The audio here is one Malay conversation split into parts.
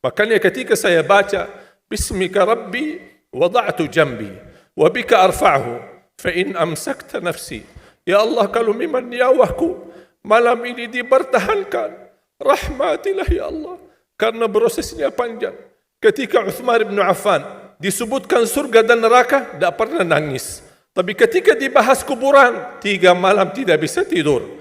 Makanya ketika saya baca Bismika Rabbi wada'tu jambi wa bika arfa'hu fa in amsakta nafsi. Ya Allah, kalau memang nyawahku malam ini dipertahankan, rahmatilah ya Allah. Karena prosesnya panjang. Ketika Uthman bin Affan disebutkan surga dan neraka, tidak pernah nangis. Tapi ketika dibahas kuburan, 3 malam tidak bisa tidur.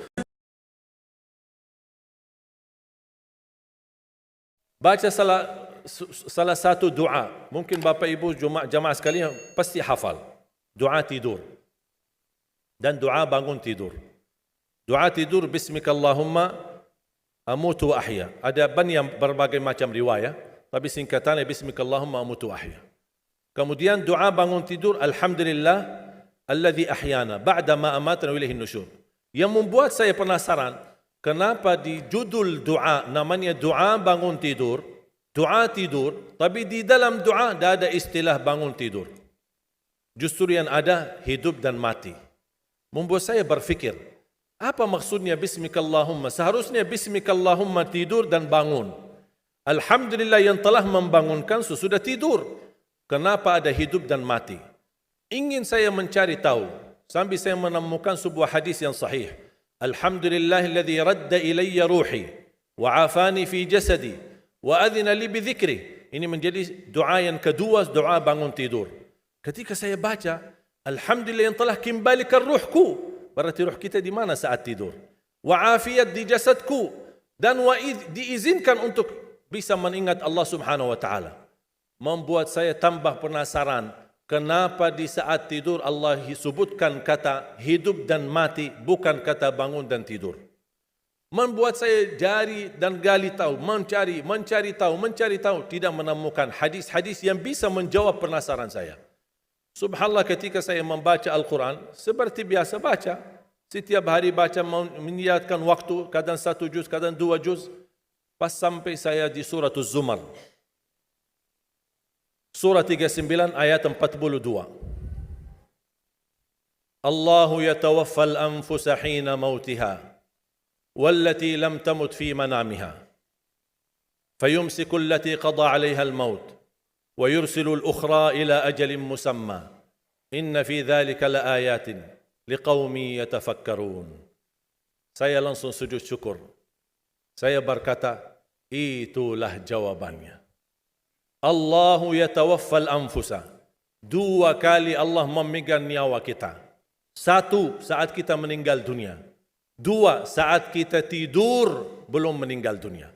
Baca salah satu doa. Mungkin Bapak Ibu jamaah sekalian pasti hafal. Doa tidur. Dan doa bangun tidur. Doa tidur, Bismikallahumma amutu wa ahya. Ada banyak berbagai macam riwayat, tapi singkatannya Bismikallahumma amutu wa ahya. Kemudian doa bangun tidur, Alhamdulillah alladhi ahyana ba'da ma amatana wa ilaihin nusyur. Yang membuat saya penasaran, kenapa di judul doa namanya doa bangun tidur, doa tidur, tapi di dalam doa tidak ada istilah bangun tidur. Justru yang ada hidup dan mati. Membuat saya berfikir, apa maksudnya Bismikallahumma? Seharusnya Bismikallahumma tidur dan bangun. Alhamdulillah yang telah membangunkan sesudah tidur. Kenapa ada hidup dan mati? Ingin saya mencari tahu, sambil saya menemukan sebuah hadis yang sahih. Alhamdulillahilladzi radda ilayya ruhi wa afani fi jasadi wa adhina li bi dhikri. Ini menjadi doa yang kedua, doa bangun tidur. Ketika saya baca, Alhamdulillah yang telah kembalikan ruhku, berarti ruh kita di mana saat tidur? Wa afiat di jasadku, dan diizinkan untuk bisa mengingat Allah Subhanahu wa taala. Membuat saya tambah penasaran, kenapa di saat tidur Allah sebutkan kata hidup dan mati, bukan kata bangun dan tidur. Membuat saya jari dan gali tahu, mencari tahu, tidak menemukan hadis-hadis yang bisa menjawab penasaran saya. Subhanallah, ketika saya membaca Al-Quran, seperti biasa baca. Setiap hari baca, menyiapkan waktu, kadang 1 juz, kadang 2 juz. Pas sampai saya di surah Az-Zumar. Surah 39 ayat 42. Allahu yatawaffal anfusa hina mautiha wallati lam tamut fi manamiha fayumsiku allati qada 'alayha al-maut wa yursilu al-ukhra ila ajalin musamma inna fi dhalika laayatin liqaumin yatafakkarun. Saya langsung sujud syukur. Saya berkata, itulah jawabannya. Allahu yatawaffal anfusa. 2 kali Allah memegang nyawa kita. 1 saat kita meninggal dunia. 2 saat kita tidur belum meninggal dunia.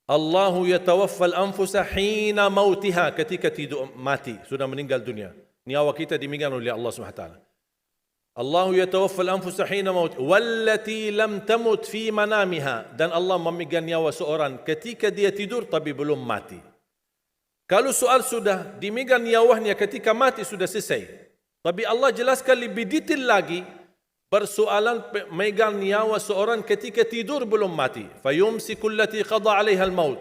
Allahu yatawaffal anfusa hina mautiha, ketika tidur mati, sudah meninggal dunia. Nyawa kita dimegang oleh Allah Subhanahu wa taala. Allahu yatawaffal anfusa hina mautiha wallati lam tamut fi manamiha, dan Allah memegang nyawa seorang ketika dia tidur tapi belum mati. Kalau soal sudah dimegang nyawanya ketika mati sudah selesai. Tapi Allah jelaskan lebih detail lagi, persoalan megang nyawa seorang ketika tidur belum mati. Fayumsiku allati qada 'alaiha al-maut.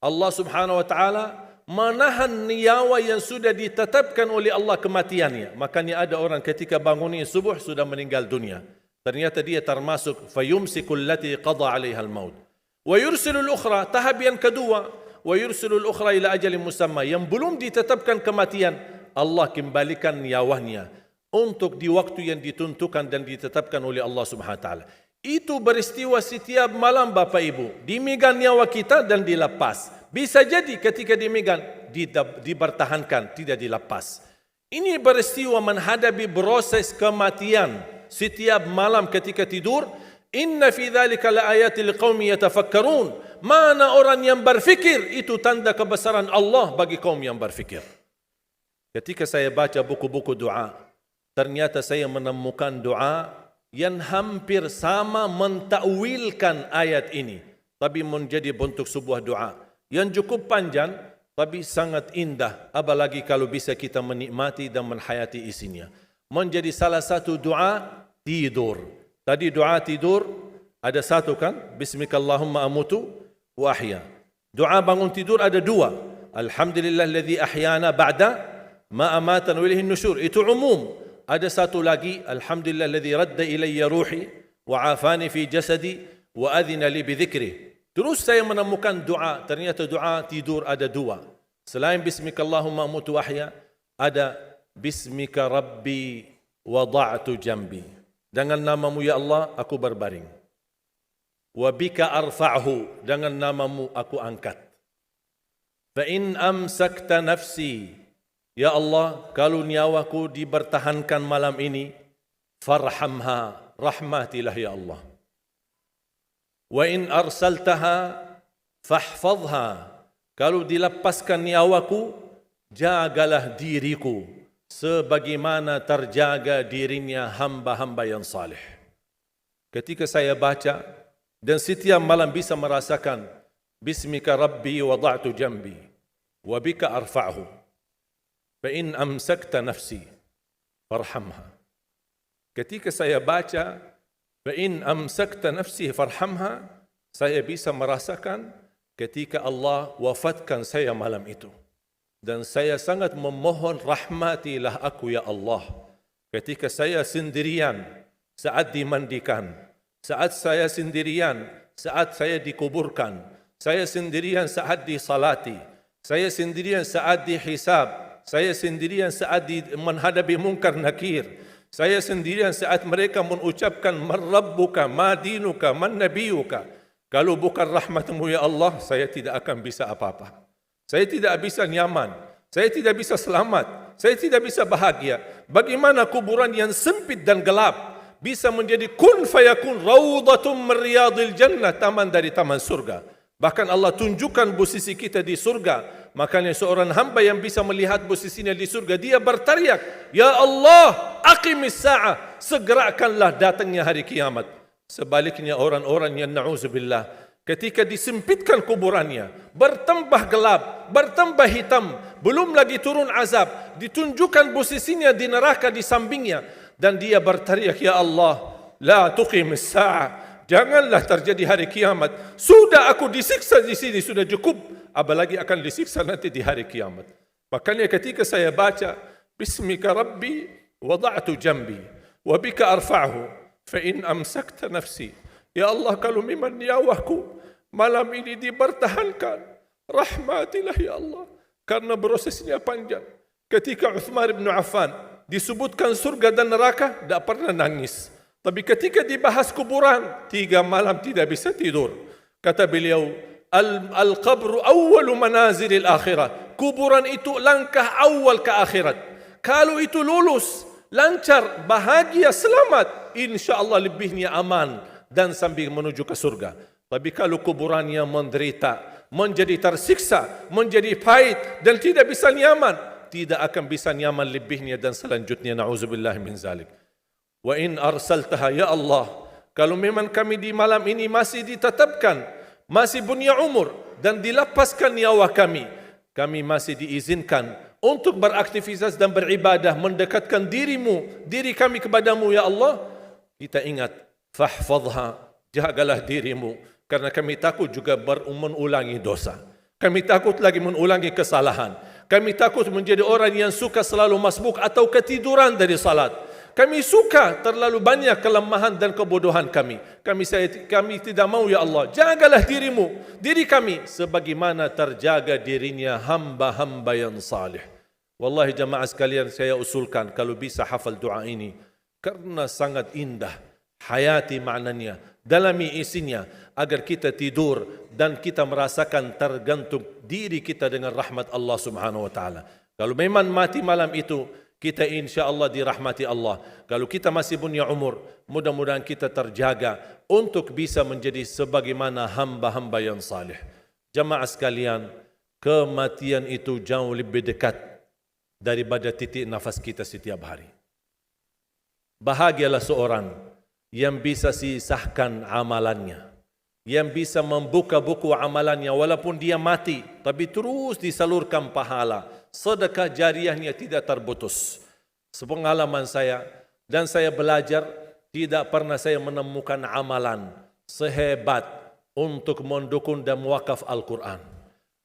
Allah Subhanahu wa taala menahan nyawa yang sudah ditetapkan oleh Allah kematiannya. Makanya ada orang ketika bangun subuh sudah meninggal dunia. Ternyata dia termasuk fayumsiku allati qada 'alaiha al-maut. Wa yursilu al-ukhra, tahap yang kedua. Wa yursilul ukhra ila ajalin musamma, yang belum ditetapkan kematian, Allah kembalikan nyawanya untuk di waktu yang ditentukan dan ditetapkan oleh Allah Subhanahu wa taala. Itu beristiwa setiap malam Bapak Ibu. Dimegang nyawa kita dan dilepas. Bisa jadi ketika dimegang dipertahankan, tidak dilepas. Ini beristiwa menghadapi proses kematian setiap malam ketika tidur. Inna fi dzalika laayatil liqaumin yatafakkarun. Mana orang yang berfikir, itu tanda kebesaran Allah bagi kaum yang berfikir. Ketika saya baca buku-buku doa, ternyata saya menemukan doa yang hampir sama mentakwilkan ayat ini, tapi menjadi bentuk sebuah doa yang cukup panjang tapi sangat indah, apalagi kalau bisa kita menikmati dan menghayati isinya. Menjadi salah satu doa tidur. Tadi doa tidur ada 1 kan? Bismikallahumma amutu wa ahya. Doa bangun tidur ada 2. Alhamdulillahilladzi ahyana ba'da ma amatana wa ilaihin nusyur. Itu umum. Ada 1 lagi, Alhamdulillahilladzi radda ilayya ruhi wa afani fi jasadi wa adhina li bi dhikri Terus saya menemukan doa, ternyata doa tidur ada dua. Selain Bismika Allahumma amutu wahya, ada Bismika Rabbi wada'tu jambi. Dengan namamu ya Allah, aku berbaring. Wa bika arfa'hu, dengan namamu aku angkat. Fa in amsakta nafsi, ya Allah, kalau nyawaku dibertahankan malam ini, farhamha, rahmatilah ya Allah. Wa in arsaltaha fahfadha, kalau dilepaskan nyawaku, jagalah diriku sebagaimana terjaga dirinya hamba-hamba yang salih. Ketika saya baca dan setiap malam bisa merasakan Bismika Rabbi wada'tu jambi wa bika arfa'hu fa in amsakta nafsi farhamha. Ketika saya baca fa in amsakta nafsi farhamha, saya bisa merasakan ketika Allah wafatkan saya malam itu. Dan saya sangat memohon rahmatilah aku ya Allah. Ketika saya sendirian saat dimandikan, saat saya sendirian saat saya dikuburkan, saya sendirian saat disalati, saya sendirian saat dihisab, saya sendirian saat menghadapi munkar nakir, saya sendirian saat mereka mengucapkan man rabbuka, ma dinuka, man nabiyuka. Kalau bukan rahmatmu ya Allah, saya tidak akan bisa apa-apa. Saya tidak bisa nyaman, saya tidak bisa selamat, saya tidak bisa bahagia. Bagaimana kuburan yang sempit dan gelap bisa menjadi kun fayakun raudatum min riyadil jannah, taman dari taman surga. Bahkan Allah tunjukkan posisi kita di surga. Makanya seorang hamba yang bisa melihat posisinya di surga, dia berteriak, ya Allah, aqimis sa'ah, segerakanlah datangnya hari kiamat. Sebaliknya orang-orang yang na'udzubillah, ketika disempitkan kuburannya, bertambah gelap, bertambah hitam, belum lagi turun azab, ditunjukkan posisinya di neraka di sampingnya, dan dia berteriak, ya Allah, la tuqimis sa'ah, janganlah terjadi hari kiamat. Sudah aku disiksa di sini, sudah cukup, apalagi akan disiksa nanti di hari kiamat. Makanya ketika saya baca Bismika Rabbi wada'tu jambi wa bika arfa'hu fa in amsakta nafsi, ya Allah, kalau memang nyawaku malam ini dipertahankan, rahmatilah ya Allah. Karena prosesnya panjang. Ketika Uthman bin Affan disebutkan surga dan neraka, tidak pernah nangis. Tapi ketika dibahas kuburan, 3 malam tidak bisa tidur. Kata beliau, al-qabru awwalu manazilil akhirah. Kuburan itu langkah awal ke akhirat. Kalau itu lulus, lancar, bahagia, selamat, insya-Allah lebihnya aman dan sambil menuju ke surga. Tapi kalau kuburannya menderita, menjadi tersiksa, menjadi pahit dan tidak bisa nyaman, tidak akan bisa nyaman lebihnya dan selanjutnya, na'udzubillah min zalik. Wa in arsaltaha, ya Allah, kalau memang kami di malam ini masih ditetapkan, masih punya umur dan dilepaskan nyawa kami, kami masih diizinkan untuk beraktivitas dan beribadah, mendekatkan diri kami kepadamu ya Allah, kita ingat, fahfadha, jagalah dirimu, karena kami takut juga mengulangi dosa. Kami takut lagi mengulangi kesalahan. Kami takut menjadi orang yang suka selalu masbuk atau ketiduran dari salat. Kami suka terlalu banyak kelemahan dan kebodohan kami. Kami tidak mau ya Allah. Jagalah diri kami sebagaimana terjaga dirinya hamba-hamba yang salih. Wallahi jamaah sekalian, saya usulkan kalau bisa hafal doa ini, karena sangat indah, hayati maknanya, dalami isinya, agar kita tidur dan kita merasakan tergantung diri kita dengan rahmat Allah Subhanahu wa taala. Kalau memang mati malam itu, kita insya-Allah dirahmati Allah. Kalau kita masih punya umur, mudah-mudahan kita terjaga untuk bisa menjadi sebagaimana hamba-hamba yang saleh. Jamaah sekalian, kematian itu jauh lebih dekat daripada titik nafas kita setiap hari. Bahagialah seorang yang bisa sisahkan amalannya, yang bisa membuka buku amalannya walaupun dia mati, tapi terus disalurkan pahala, sedekah jariahnya tidak terputus. Sepengalaman saya, dan saya belajar, tidak pernah saya menemukan amalan sehebat untuk mendukung dan mewakaf Al-Quran.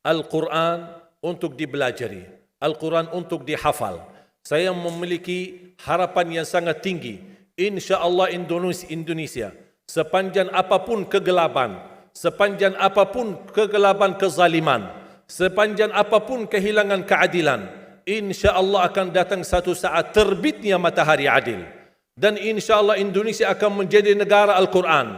Al-Quran untuk dibelajari, Al-Quran untuk dihafal. Saya memiliki harapan yang sangat tinggi, insya Allah Indonesia sepanjang apapun kegelapan, sepanjang apapun kegelapan kezaliman, sepanjang apapun kehilangan keadilan, insya-Allah akan datang satu saat terbitnya matahari adil. Dan insya-Allah Indonesia akan menjadi negara Al-Quran.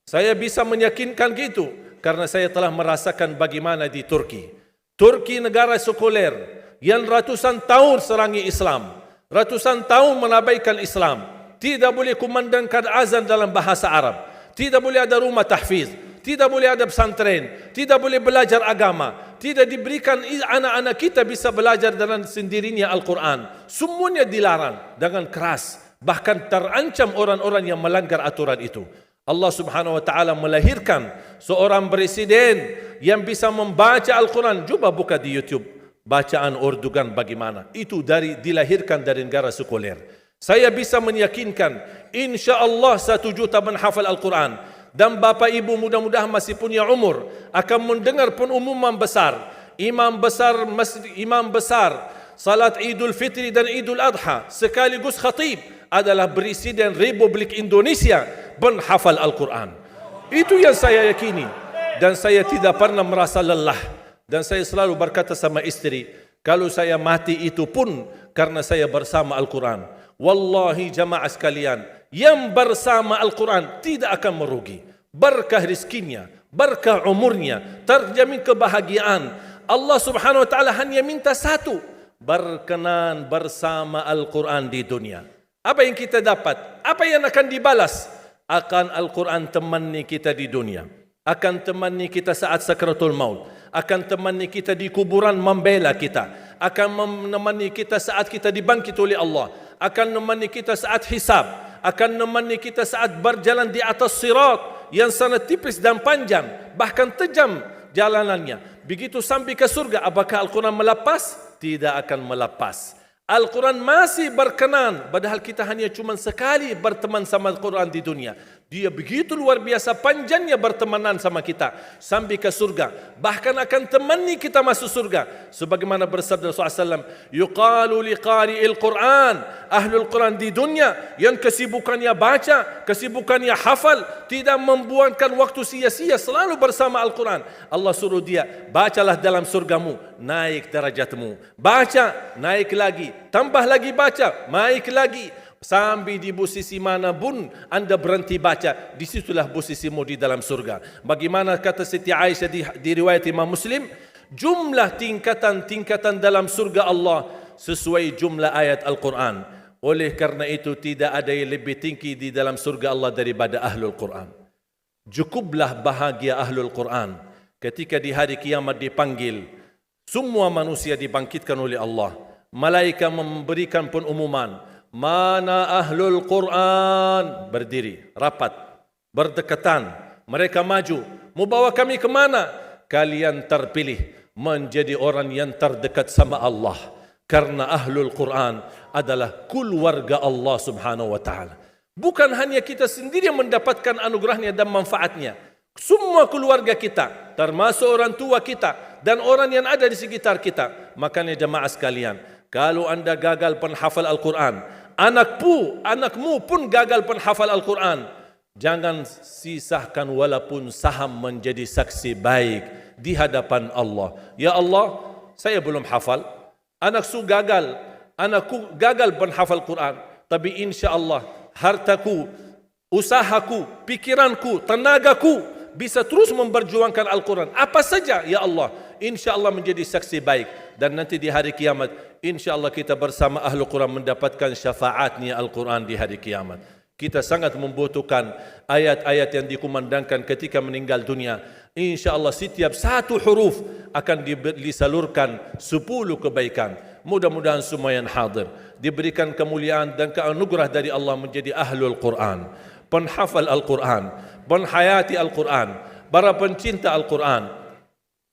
Saya bisa meyakinkan gitu karena saya telah merasakan bagaimana di Turki. Turki negara sekuler yang ratusan tahun serangi Islam, ratusan tahun menabaikan Islam. Tidak boleh kumandangkan azan dalam bahasa Arab, tidak boleh ada rumah tahfiz, tidak boleh ada pesantren, tidak boleh belajar agama, tidak diberikan anak-anak kita bisa belajar dengan sendirinya Al-Quran. Semuanya dilarang dengan keras, bahkan terancam orang-orang yang melanggar aturan itu. Allah Subhanahu wa taala melahirkan seorang presiden yang bisa membaca Al-Quran. Coba buka di YouTube bacaan Erdogan bagaimana. Itu dilahirkan dari negara sekuler. Saya bisa meyakinkan insya-Allah 1 juta menghafal Al-Quran. Dan bapa ibu mudah-mudahan masih punya umur akan mendengar pengumuman besar, imam besar salat Idul Fitri dan Idul Adha sekaligus khatib adalah Presiden Republik Indonesia menghafal Al-Quran. Itu yang saya yakini dan saya tidak pernah merasa lelah. Dan saya selalu berkata sama istri, kalau saya mati itu pun karena saya bersama Al-Quran. Wallahi jamaah sekalian, yang bersama Al-Quran tidak akan merugi. Berkah rizkinya, berkah umurnya, terjamin kebahagiaan. Allah Subhanahu wa taala hanya minta satu, berkenan bersama Al-Quran di dunia. Apa yang kita dapat? Apa yang akan dibalas? Akan Al-Quran temani kita di dunia, akan temani kita saat sakratul maut, akan temani kita di kuburan membela kita, akan menemani kita saat kita dibangkit oleh Allah, akan menemani kita saat hisab, akan menemani kita saat berjalan di atas sirat yang sangat tipis dan panjang, bahkan tajam jalanannya. Begitu sampai ke surga, apakah Al-Quran melepas? Tidak akan melepas. Al-Quran masih berkenan, padahal kita hanya cuma sekali berteman sama Al-Quran di dunia. Dia begitu luar biasa panjangnya bertemanan sama kita sampai ke surga. Bahkan akan temani kita masuk surga. Sebagaimana bersabda Rasulullah SAW, yuqalu liqari'il Quran, ahlul Quran di dunia yang kesibukannya baca, kesibukannya hafal, tidak membuangkan waktu sia-sia, selalu bersama Al-Quran. Allah suruh dia, bacalah dalam surgamu, naik derajatmu. Baca, naik lagi, tambah lagi baca, naik lagi. Sampai di posisi mana pun anda berhenti baca, disitulah posisimu di dalam surga. Bagaimana kata Siti Aisyah di riwayat Imam Muslim, jumlah tingkatan-tingkatan dalam surga Allah sesuai jumlah ayat Al-Quran. Oleh karena itu tidak ada yang lebih tinggi di dalam surga Allah daripada Ahlul Quran. Cukuplah bahagia Ahlul Quran ketika di hari kiamat dipanggil. Semua manusia dibangkitkan oleh Allah. Malaikat memberikan pengumuman, mana Ahlul Quran? Berdiri, rapat, berdekatan. Mereka maju. Mau bawa kami ke mana? Kalian terpilih menjadi orang yang terdekat sama Allah. Karena Ahlul Quran adalah keluarga Allah Subhanahu wa taala. Bukan hanya kita sendiri yang mendapatkan anugerahnya dan manfaatnya. Semua keluarga kita, termasuk orang tua kita dan orang yang ada di sekitar kita. Makanya jemaah sekalian, kalau anda gagal penghafal Al-Quran, anakmu pun gagal penghafal Al-Quran, jangan sisahkan walaupun saham menjadi saksi baik di hadapan Allah. Ya Allah, saya belum hafal, anakku gagal penghafal Quran, tapi insya Allah hartaku, usahaku, pikiranku, tenagaku bisa terus memperjuangkan Al-Quran. Apa saja, ya Allah, insya Allah menjadi saksi baik. Dan nanti di hari kiamat, insya Allah kita bersama Ahlul Quran mendapatkan syafaatnya Al-Quran di hari kiamat. Kita sangat membutuhkan ayat-ayat yang dikumandangkan ketika meninggal dunia. Insya Allah setiap satu huruf akan disalurkan 10 kebaikan. Mudah-mudahan semua yang hadir diberikan kemuliaan dan keanugerah dari Allah menjadi Ahlul Quran, penghafal Al-Quran, penghayati Al-Quran, para pencinta Al-Quran,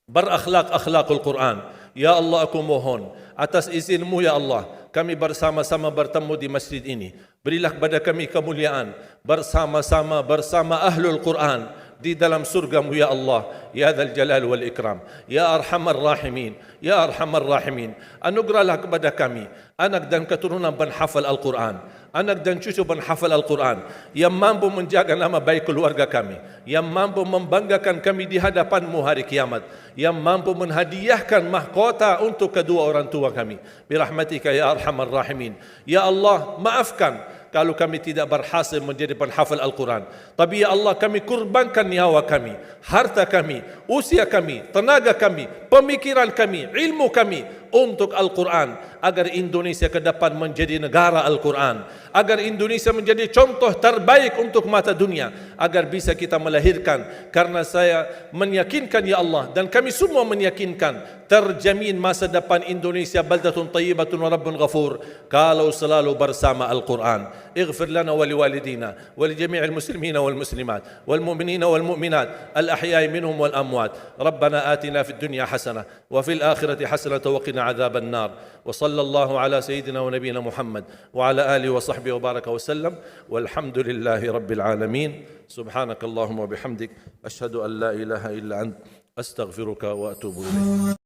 berakhlak-akhlakul Quran. Ya Allah, aku mohon atas izin-Mu ya Allah, kami bersama-sama bertemu di masjid ini. Berilah kepada kami kemuliaan bersama-sama bersama Ahlul Quran di dalam surgamu ya Allah, ya Dzal Jalal wal Ikram, ya Arhamar Rahimin, ya Arhamar Rahimin. Anugerahlah kepada kami anak dan keturunan penghafal Al-Quran, anak dan cucu penghafal Al-Quran yang mampu menjaga nama baik keluarga kami, yang mampu membanggakan kami di hadapan-Mu hari kiamat, yang mampu menhadiahkan mahkota untuk kedua orang tua kami. Birahmatika ya Arhamar Rahimin. Ya Allah, maafkan kalau kami tidak berhasil menjadi penghafal Al-Quran. Tapi ya Allah, kami kurbankan nyawa kami, harta kami, usia kami, tenaga kami, pemikiran kami, ilmu kami untuk Al-Quran, agar Indonesia ke depan menjadi negara Al-Quran, agar Indonesia menjadi contoh terbaik untuk mata dunia, agar bisa kita melahirkan. Karena saya meyakinkan ya Allah, dan kami semua meyakinkan, terjamin masa depan Indonesia baldatun tayyibatun wa rabbun ghafur kalau selalu bersama Al-Quran. اغفر لنا ولوالدينا ولجميع المسلمين والمسلمات والمؤمنين والمؤمنات الأحياء منهم والأموات. ربنا آتنا في الدنيا حسنة وفي الآخرة حسنة وقنا عذاب النار. وصلى الله على سيدنا ونبينا محمد وعلى آله وصحبه وبارك وسلم والحمد لله رب العالمين. سبحانك اللهم وبحمدك أشهد أن لا إله إلا أنت أستغفرك وأتوب إليك.